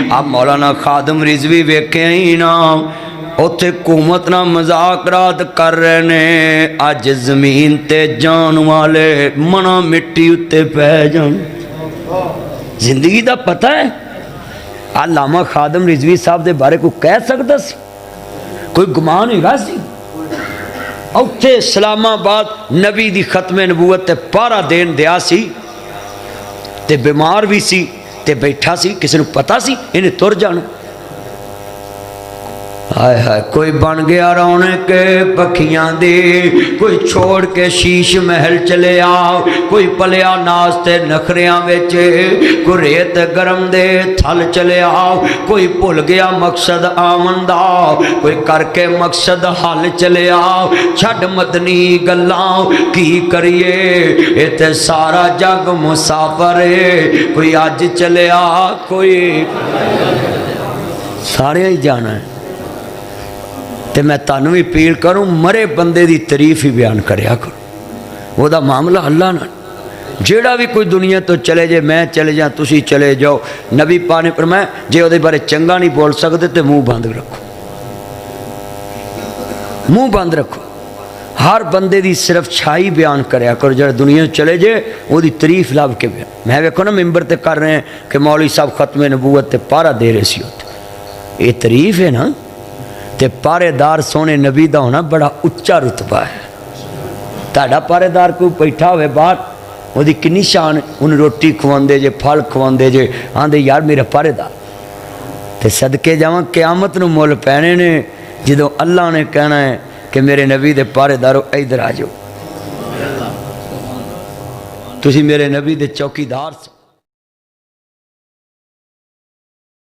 आप मौलाना खादम रिजवी वेखे ही ना, उत्थे हुकूमत ना मजाक रात कर रहे ने, अज जमीन ते जान वाले मना मिट्टी उत्ते पै जान। जिंदगी दा पता है? अल्लामा खादम रिजवी साहब दे बारे कोई कह सकता सी? कोई गुमान हैगा सी? उत्थे इस्लामाबाद नबी दी खत्मे नबूवत ते पारा देन दिया सी ते बीमार भी सी ते बैठा सी, किसी नूं पता सी इन्हें तुर जाना? हाय हाय, कोई बन गया रौने के पखियां दे, कोई छोड़ के शीश महल चले आओ, कोई पलिया नास्ते नखरियां विच, कोई रेत गरम दे थल चले आओ, कोई भुल गया मकसद आमन दा, कोई करके मकसद हल चले आओ, छड़ मदनी गल्लां की करिए, इत्थे सारा जग मुसाफर है, कोई अज चले आ कोई सारे ही जाना है। तो मैं तुहानू भी अपील करूँ, मरे बंदे की तारीफ ही बयान करया करो, वह मामला अल्लाह ना। जेड़ा भी कोई दुनिया तो चले जाए, मैं चले जा, तुसी चले जाओ, नबी पा ने फरमाया जे उहदे बारे चंगा नहीं बोल सकते तो मूँह बंद रखो, मूँह बंद रखो। हर बंदे की सिर्फ छाई बयान करया करो, जो दुनिया चले जाए वही तारीफ लभ के बयान। मैं वेखो ना मिंबर ते कर रहे हैं कि मौलवी साहब खत्मे नबूवत ते पारा दे रहे सी, ये तारीफ है ना। ते पारेदार सोने नबी का होना बड़ा उच्चा रुतबा है। ताड़ा पारेदार कोई बैठा हुए बाहर, वो किन्नी शान, उन्हें रोटी खवाते जे, फल खवाते जे, आंदे यार मेरा पारेदार। तो सदके जावां क्यामत नूं मुल पैने ने, जदों अल्लाह ने कहना है कि मेरे नबी दे पारेदारो इधर आ जाओ, तुसीं मेरे नबी दे चौकीदार।